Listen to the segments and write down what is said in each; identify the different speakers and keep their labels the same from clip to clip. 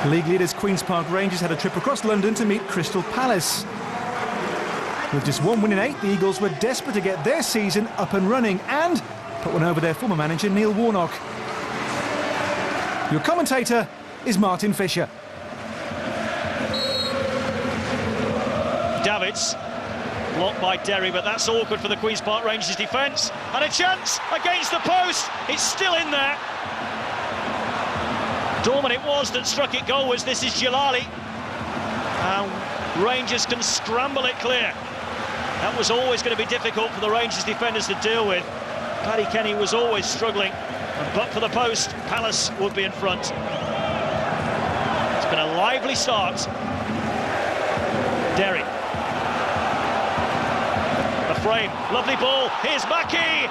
Speaker 1: League leaders Queen's Park Rangers had a trip across London to meet Crystal Palace. With just one win in 8, the Eagles were desperate to get their season up and running and put one over their former manager Neil Warnock. Your commentator is Martin Fisher.
Speaker 2: Davids, blocked by Derry, but that's awkward for the Queen's Park Rangers defence. And a chance against the post, it's still in there. Dorman it was that struck it goalwards. This is Jalali. And Rangers can scramble it clear. That was always going to be difficult for the Rangers defenders to deal with. Paddy Kenny was always struggling, but for the post, Palace would be in front. It's been a lively start. Derry. The frame, lovely ball, here's Mackie!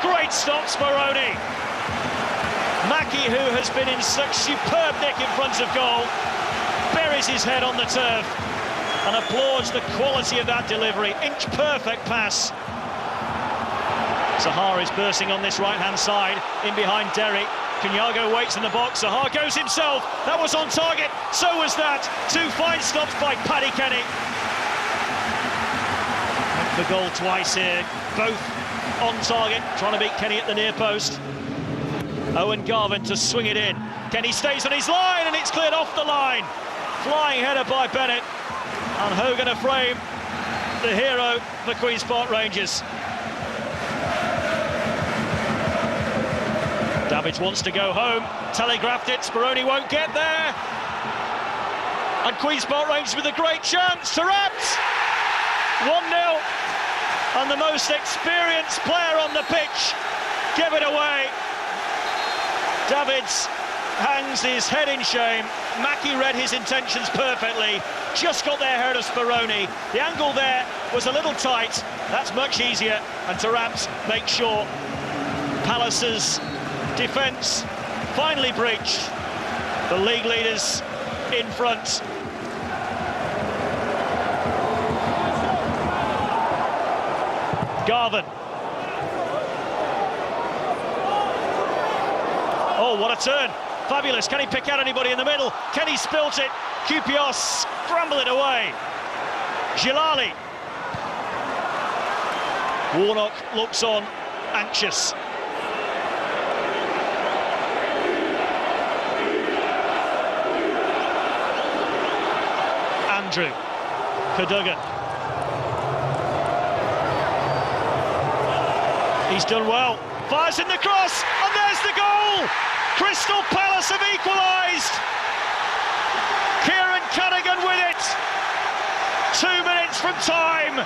Speaker 2: Great stop, Speroni. Mackie, who has been in such superb nick in front of goal, buries his head on the turf and applauds the quality of that delivery. Inch-perfect pass. Zaha is bursting on this right-hand side, in behind Derry. Kenyago waits in the box, Zaha goes himself. That was on target, so was that. Two fine stops by Paddy Kenny. Went for goal twice here, both on target, trying to beat Kenny at the near post. Owen Garvin to swing it in. Kenny stays on his line and it's cleared off the line. Flying header by Bennett. And Hogan a frame, the hero for Queen's Park Rangers. Davids wants to go home, telegraphed it, Speroni won't get there. And Queen's Park Rangers with a great chance to Raps. 1-0. And the most experienced player on the pitch give it away. Davids hangs his head in shame. Mackie read his intentions perfectly, just got there ahead of Speroni. The angle there was a little tight, that's much easier, and Taraps makes sure Palace's defence finally breached. The league leaders in front. Garvin. Oh, what a turn. Fabulous. Can he pick out anybody in the middle? Kenny spilt it. QPR scramble it away. Jalali. Warnock looks on, anxious. Andrew. Cadogan. He's done well. Fires in the cross, and there's the goal! Crystal Palace have equalised! Kieran Cunningham with it! 2 minutes from time.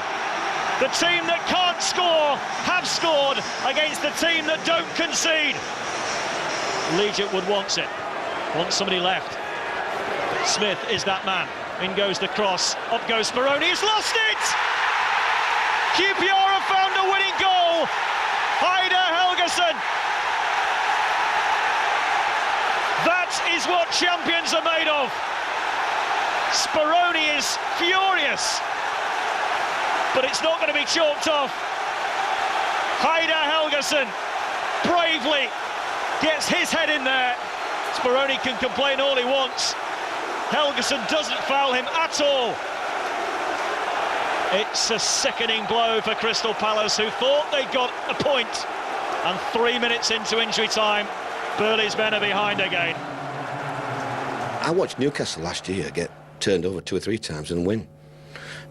Speaker 2: The team that can't score have scored against the team that don't concede. Legion Wood wants it. Wants somebody left. Smith is that man. In goes the cross. Up goes Speroni. He's lost it! QPR have found a winning goal. Heider Helgeson. That is what champions are made of. Speroni is furious, but it's not going to be chalked off. Heider Helgeson bravely gets his head in there. Speroni can complain all he wants. Helgeson doesn't foul him at all. It's a sickening blow for Crystal Palace, who thought they got a point. And 3 minutes into injury time, Burley's men are behind again.
Speaker 3: I watched Newcastle last year get turned over 2 or 3 times and win.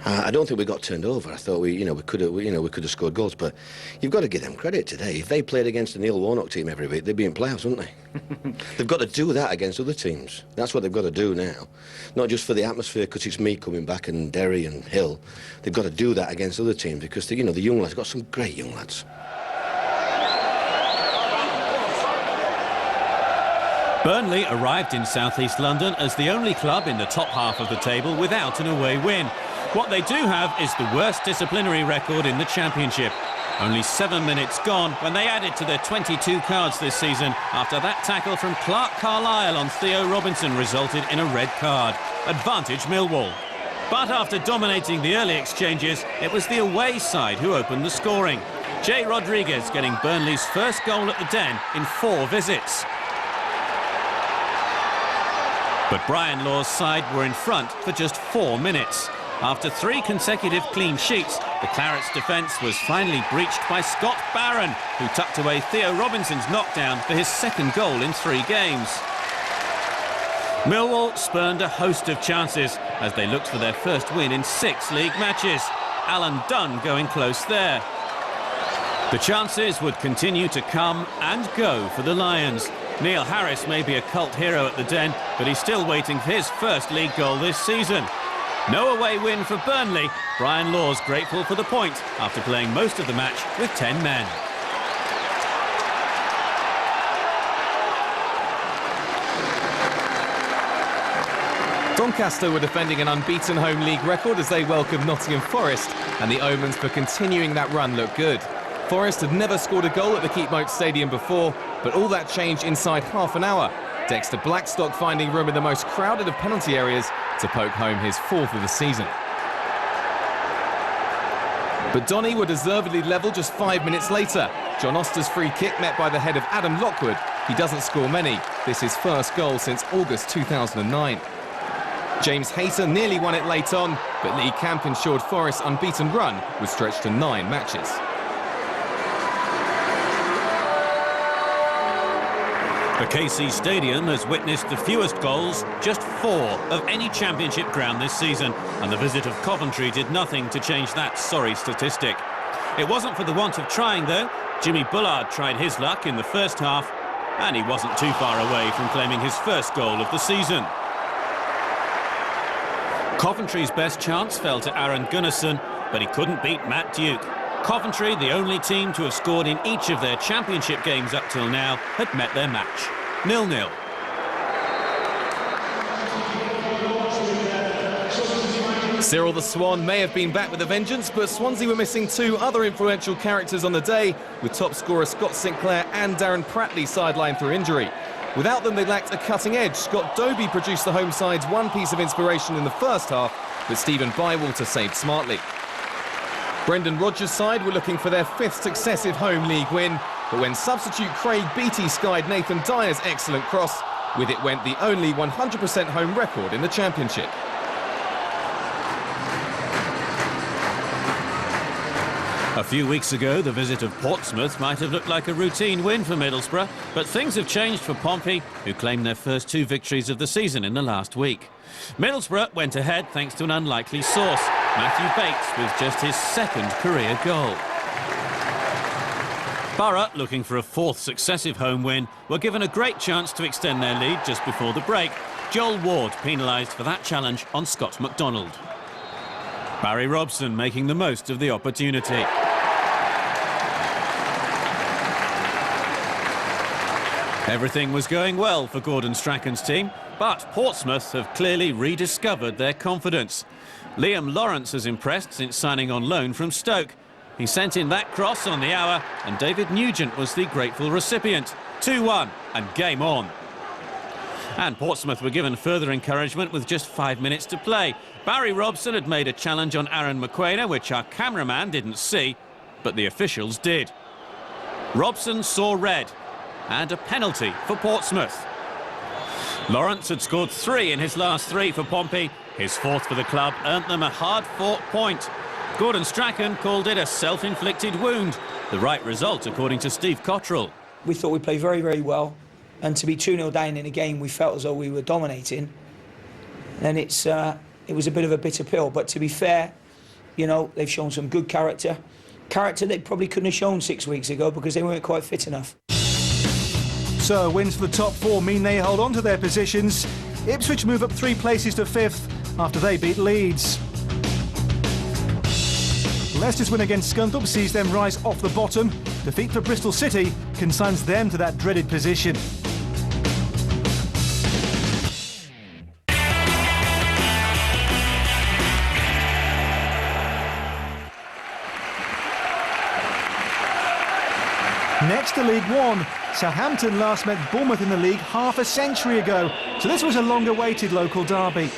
Speaker 3: I don't think we got turned over. I thought we could have scored goals, but you've got to give them credit today. If they played against the Neil Warnock team every week, they'd be in playoffs, wouldn't they? They've got to do that against other teams. That's what they've got to do now. Not just for the atmosphere, because it's me coming back and Derry and Hill. They've got to do that against other teams because the young lads got some great young lads.
Speaker 4: Burnley arrived in southeast London as the only club in the top half of the table without an away win. What they do have is the worst disciplinary record in the Championship. Only 7 minutes gone when they added to their 22 cards this season after that tackle from Clark Carlisle on Theo Robinson resulted in a red card. Advantage Millwall. But after dominating the early exchanges, it was the away side who opened the scoring. Jay Rodriguez getting Burnley's first goal at the Den in 4 visits. But Brian Law's side were in front for just 4 minutes. After 3 consecutive clean sheets, the Clarets' defence was finally breached by Scott Barron, who tucked away Theo Robinson's knockdown for his 2nd goal in 3 games. Millwall spurned a host of chances as they looked for their first win in 6 league matches. Alan Dunn going close there. The chances would continue to come and go for the Lions. Neil Harris may be a cult hero at the Den, but he's still waiting for his first league goal this season. No away win for Burnley. Brian Law's grateful for the point after playing most of the match with 10 men.
Speaker 5: Doncaster were defending an unbeaten home league record as they welcomed Nottingham Forest, and the omens for continuing that run look good. Forest had never scored a goal at the Keepmoat Stadium before, but all that changed inside half an hour. Dexter Blackstock finding room in the most crowded of penalty areas to poke home his 4th of the season. But Donny were deservedly level just 5 minutes later. John Oster's free kick met by the head of Adam Lockwood. He doesn't score many. This is his first goal since August 2009. James Hayter nearly won it late on, but Lee Camp ensured Forest's unbeaten run was stretched to 9 matches.
Speaker 4: The KC Stadium has witnessed the fewest goals, just 4, of any championship ground this season, and the visit of Coventry did nothing to change that sorry statistic. It wasn't for the want of trying, though. Jimmy Bullard tried his luck in the first half, and he wasn't too far away from claiming his first goal of the season. Coventry's best chance fell to Aaron Gunnarsson, but he couldn't beat Matt Duke. Coventry, the only team to have scored in each of their championship games up till now, had met their match. 0-0.
Speaker 5: Cyril the Swan may have been back with a vengeance, but Swansea were missing 2 other influential characters on the day, with top scorer Scott Sinclair and Darren Pratley sidelined through injury. Without them, they lacked a cutting edge. Scott Dobie produced the home side's one piece of inspiration in the first half, but Stephen Bywater saved smartly. Brendan Rodgers' side were looking for their 5th successive home league win, but when substitute Craig Beattie skied Nathan Dyer's excellent cross, with it went the only 100% home record in the Championship.
Speaker 4: A few weeks ago, the visit of Portsmouth might have looked like a routine win for Middlesbrough, but things have changed for Pompey, who claimed their first 2 victories of the season in the last week. Middlesbrough went ahead thanks to an unlikely source, Matthew Bates, with just his 2nd career goal. Borough, looking for a 4th successive home win, were given a great chance to extend their lead just before the break. Joel Ward penalised for that challenge on Scott MacDonald. Barry Robson making the most of the opportunity. Everything was going well for Gordon Strachan's team, but Portsmouth have clearly rediscovered their confidence. Liam Lawrence has impressed since signing on loan from Stoke. He sent in that cross on the hour, and David Nugent was the grateful recipient. 2-1 and game on. And Portsmouth were given further encouragement with just 5 minutes to play. Barry Robson had made a challenge on Aaron McQuainer, which our cameraman didn't see, but the officials did. Robson saw red, and a penalty for Portsmouth. Lawrence had scored 3 in his last 3 for Pompey. His 4th for the club earned them a hard-fought point. Gordon Strachan called it a self-inflicted wound. The right result, according to Steve Cottrell.
Speaker 6: We thought we played very, very well. And to be 2-0 down in a game we felt as though we were dominating, then it was a bit of a bitter pill. But to be fair, you know, they've shown some good character they probably couldn't have shown 6 weeks ago because they weren't quite fit enough.
Speaker 1: So wins for the top 4 mean they hold on to their positions. Ipswich move up 3 places to 5th after they beat Leeds. Leicester's win against Scunthorpe sees them rise off the bottom. Defeat for Bristol City consigns them to that dreaded position. Next to League One, Southampton last met Bournemouth in the league half a century ago, so this was a long-awaited local derby.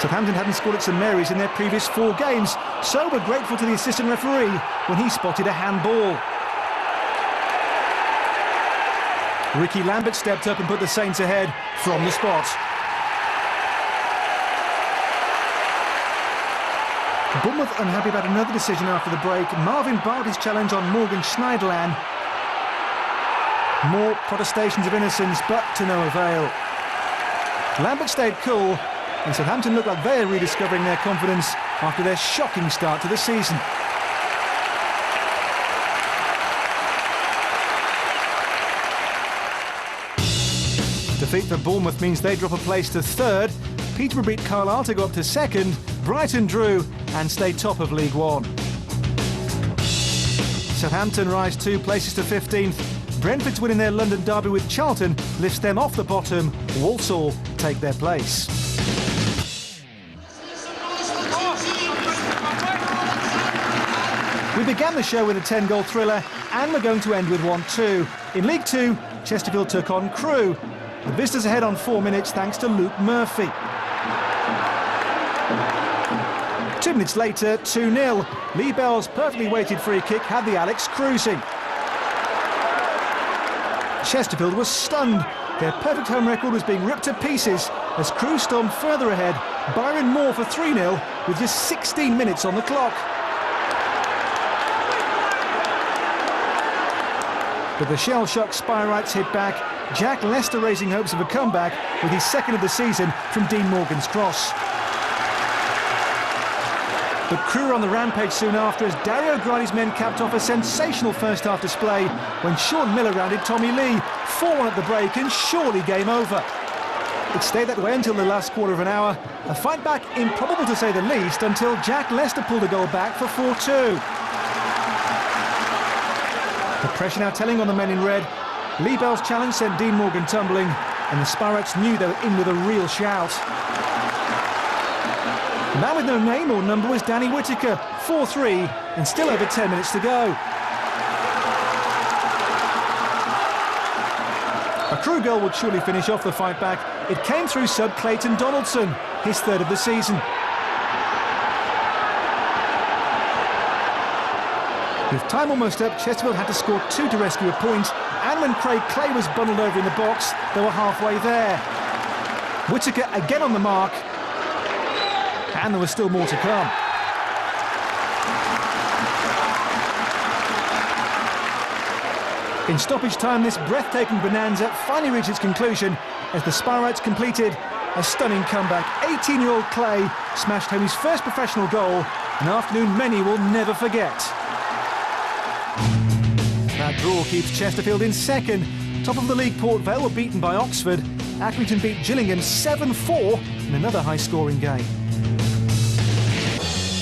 Speaker 1: Southampton hadn't scored at St Mary's in their previous 4 games, so were grateful to the assistant referee when he spotted a handball. Ricky Lambert stepped up and put the Saints ahead from the spot. Bournemouth unhappy about another decision after the break. Marvin barred his challenge on Morgan Schneiderlin. More protestations of innocence, but to no avail. Lambert stayed cool, and Southampton looked like they are rediscovering their confidence after their shocking start to the season. Defeat for Bournemouth means they drop a place to third. Peterborough beat Carlisle to go up to second. Brighton drew and stay top of League One. Southampton rise 2 places to 15th. Brentford's win in their London derby with Charlton lifts them off the bottom. Walsall take their place. We began the show with a 10-goal thriller, and we're going to end with one too. In League Two, Chesterfield took on Crewe. The visitors ahead on 4 minutes thanks to Luke Murphy. 2 minutes later, 2-0. Lee Bell's perfectly weighted free kick had the Alex cruising. Chesterfield was stunned. Their perfect home record was being ripped to pieces as Crewe stormed further ahead. Byron Moore for 3-0 with just 16 minutes on the clock. But the shell-shocked Spyrites hit back. Jack Lester raising hopes of a comeback with his second of the season from Dean Morgan's cross. But Crewe were on the rampage soon after as Dario Grani's men capped off a sensational first-half display when Sean Miller rounded Tommy Lee. 4-1 at the break and surely game over. It stayed that way until the last quarter of an hour. A fight back improbable to say the least until Jack Lester pulled a goal back for 4-2. The pressure now telling on the men in red. Lee Bell's challenge sent Dean Morgan tumbling, and the Spyrites knew they were in with a real shout. The man with no name or number was Danny Whittaker, 4-3, and still over 10 minutes to go. A Crewe goal would surely finish off the fight back. It came through sub Clayton Donaldson, his third of the season. With time almost up, Chesterfield had to score 2 to rescue a point, and when Craig Clay was bundled over in the box, they were halfway there. Whittaker again on the mark, and there was still more to come. In stoppage time, this breathtaking bonanza finally reached its conclusion as the Spyrites completed a stunning comeback. 18-year-old Clay smashed home his first professional goal, an afternoon many will never forget. That draw keeps Chesterfield in second. Top of the league, Port Vale were beaten by Oxford. Accrington beat Gillingham 7-4 in another high-scoring game.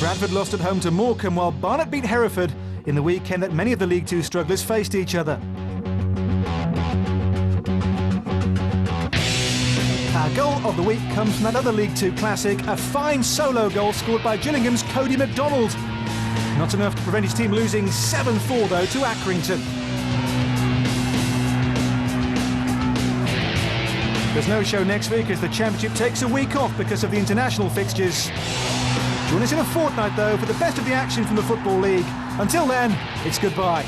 Speaker 1: Bradford lost at home to Morecambe, while Barnet beat Hereford in the weekend that many of the League Two strugglers faced each other. Our goal of the week comes from that other League Two classic, a fine solo goal scored by Gillingham's Cody MacDonald. Not enough to prevent his team losing 7-4 though to Accrington. There's no show next week as the Championship takes a week off because of the international fixtures. Join us in a fortnight though for the best of the action from the Football League. Until then, it's goodbye.